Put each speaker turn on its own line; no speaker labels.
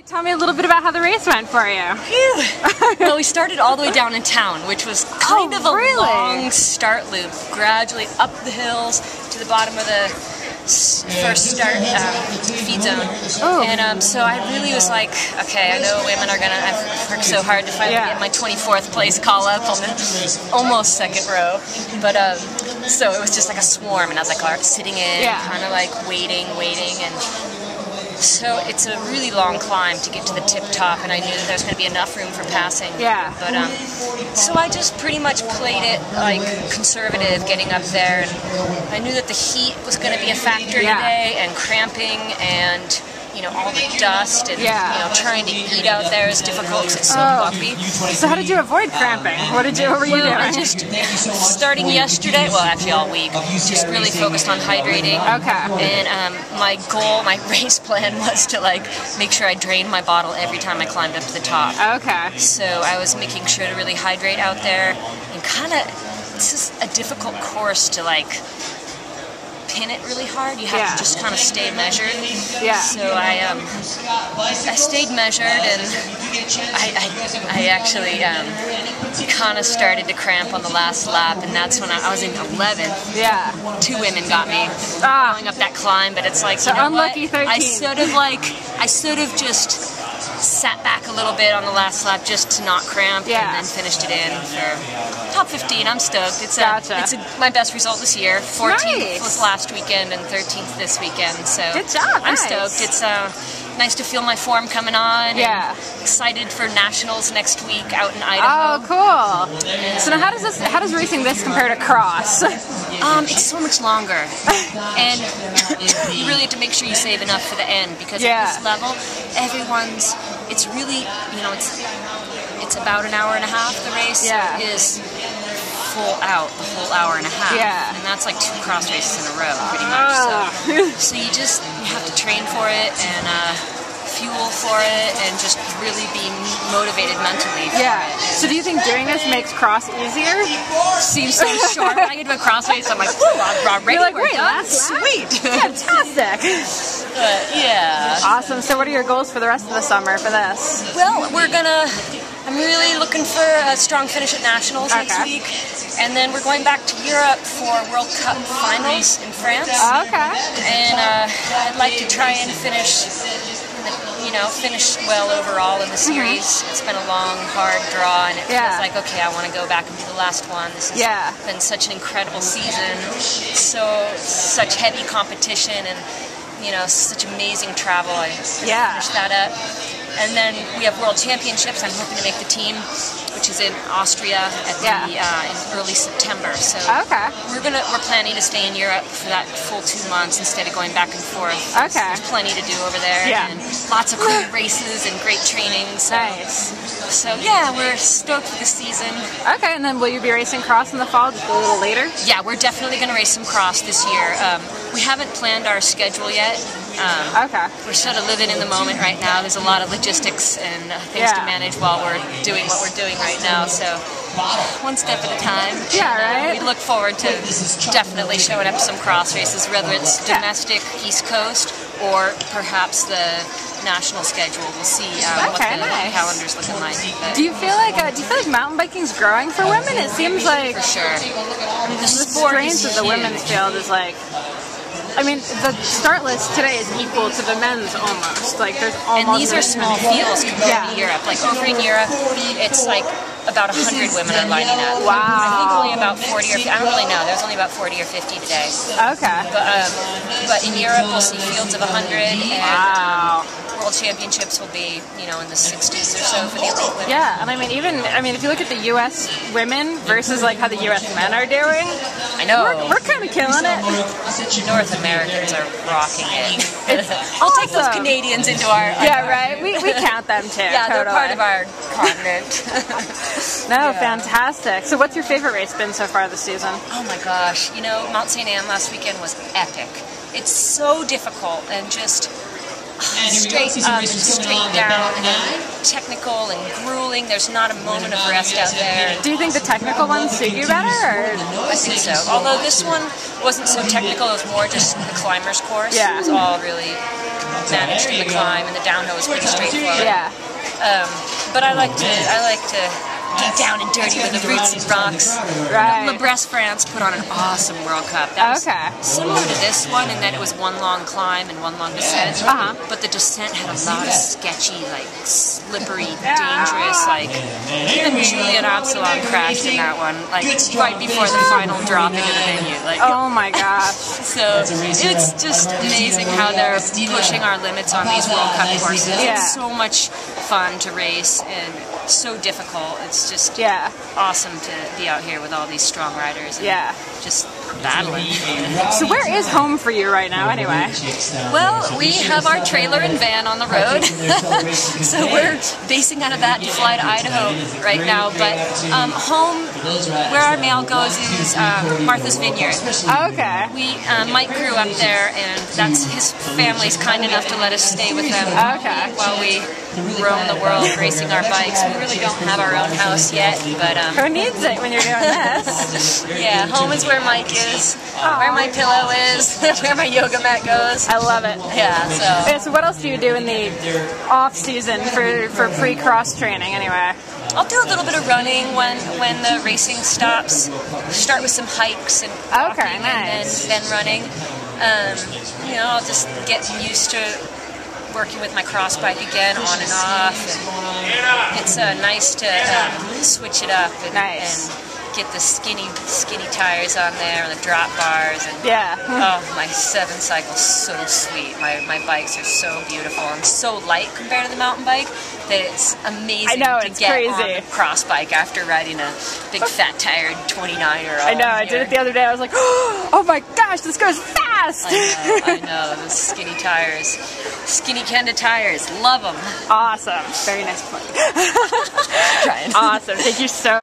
Tell me a little bit about how the race went for you.
Well, we started all the way down in town, which was kind of a long start loop, gradually up the hills to the bottom of the first start feed zone. And so I really was like, okay, I know women are gonna, I've worked so hard to finally get my 24th place call up on the almost second row. But so it was just like a swarm, and I was like sitting in, kind of like waiting, and so it's a really long climb to get to the tip top, and I knew that there's going to be enough room for passing. But so I just pretty much played it like conservative getting up there, and I knew that the heat was going to be a factor today, and cramping, and you know, all the dust, and you know, trying to eat out there is difficult because it's so bumpy.
So how did you avoid cramping? What were you doing?
I just, starting yesterday, well actually all week, just really focused on hydrating. And my goal, my race plan was to like make sure I drained my bottle every time I climbed up to the top. So I was making sure to really hydrate out there, and kind of, it's just a difficult course to like pin it really hard. You have to just kind of stay measured. So I stayed measured, and I actually kind of started to cramp on the last lap, and that's when I was in 11th. 2 women got me going up that climb, but it's like,
so
you know
unlucky
what?
13.
I sort of just sat back a little bit on the last lap just to not cramp, and then finished it in for top 15. I'm stoked. It's my best result this year. 14th was last weekend and 13th this weekend. So
good job.
I'm stoked. It's nice to feel my form coming on. And excited for nationals next week out in Idaho.
Oh, cool. So now how does racing this compare to cross?
It's so much longer, and you really have to make sure you save enough for the end, because at this level, it's really, you know, it's about an hour and a half, the race, so it is full out, the whole hour and a half, and that's like 2 cross races in a row, pretty much, so you have to train for it, and fuel for it, and just really be motivated mentally for it.
So do you think doing this makes cross easier?
Seems so short. When I get to a cross race, I'm like, woo, ready,
like,
we're done. Sweet.
Fantastic. Awesome. So what are your goals for the rest of the summer for this?
Well, I'm really looking for a strong finish at Nationals next week. And then we're going back to Europe for World Cup finals in France. And I'd like to try and finish well overall in the series. It's been a long, hard draw, and it feels like, okay, I want to go back and do the last one. This has been such an incredible season, such heavy competition, and you know, such amazing travel. I finish that up. And then we have World Championships. I'm hoping to make the team, which is in Austria at in early September. So we're planning to stay in Europe for that full 2 months instead of going back and forth. There's plenty to do over there, and lots of cool races and great training. So, so yeah, we're stoked for the season.
And then will you be racing cross in the fall, just a little later? Yeah,
we're definitely going to race some cross this year. We haven't planned our schedule yet. We're sort of living in the moment right now. There's a lot of logistics and things to manage while we're doing what we're doing right now. So one step at a time. We look forward to definitely showing up some cross races, whether it's domestic East Coast or perhaps the national schedule. We'll see what the calendar's looking like. But
do you feel like mountain biking's growing for women? It seems like
for sure.
The strength of the women's field is like. I mean, the start list today is equal to the men's almost. Like, there's almost.
And these are small fields compared to Europe. Like, over in Europe, it's like about 100 women are lining up.
Wow.
I think only about 40 or 50. I don't really know. There's only about 40 or 50 today. But in Europe, we'll see fields of 100. And World Championships will be, you know, in the 60s or so for the elite women.
And I mean, if you look at the U.S. women versus like how the U.S. men are doing,
I know
we're kind of killing it.
North Americans are rocking it. We'll take those Canadians into our
we count them too.
They're part of our continent.
Fantastic. So what's your favorite race been so far this season?
Oh my gosh, you know, Mount St. Anne last weekend was epic. It's so difficult, and just straight up and straight down and technical and grueling. There's not a moment of rest out there.
Do you think the technical ones suit you better? Or?
I think so. Although this one wasn't so technical, it was more just the climber's course.
Yeah.
It was all really managed in the climb, and the downhill was pretty straightforward.
Yeah.
But I like to get down and dirty with the roots and rocks.
Right.
Le Bresse, France put on an awesome World Cup. That was similar to this one in that it was one long climb and one long descent. But the descent had a lot of sketchy, like slippery, dangerous, like even Julian Absalon crashed in that one, like right before the final drop into the venue. Like,
oh my gosh.
So it's just amazing how they're pushing our limits on these World Cup courses.
Yeah.
It's so much fun to race and so difficult. It's just awesome to be out here with all these strong riders and just battling.
So where is home for you right now anyway?
Well, we have our trailer and van on the road. So we're basing out of that to fly to Idaho right now. But home, where our mail goes, is Martha's Vineyard.
Okay.
Mike grew up there, and that's his family's kind enough to let us stay with them while we roam the world racing our bikes. We really don't have our own house yet, but
who needs it when you're doing this?
Yeah, home is where Mike is, where my pillow is, where my yoga mat goes.
I love it.
Yeah.
So what else do you do in the off season for pre-cross training anyway?
I'll do a little bit of running when the racing stops. Start with some hikes and walking and then running. I'll just get used to working with my cross bike again, on and off. And it's nice to switch it up and get the skinny tires on there and the drop bars. And oh, my 7 cycle's so sweet. My bikes are so beautiful and so light compared to the mountain bike that it's amazing to get on a cross bike after riding a big fat tired 29er.
I know, I did it the other day. I was like, oh my gosh, this goes fast!
I know, those skinny tires. Skinny Kenda tires, love them.
Awesome. Very nice point.
Trying.
Awesome. Thank you so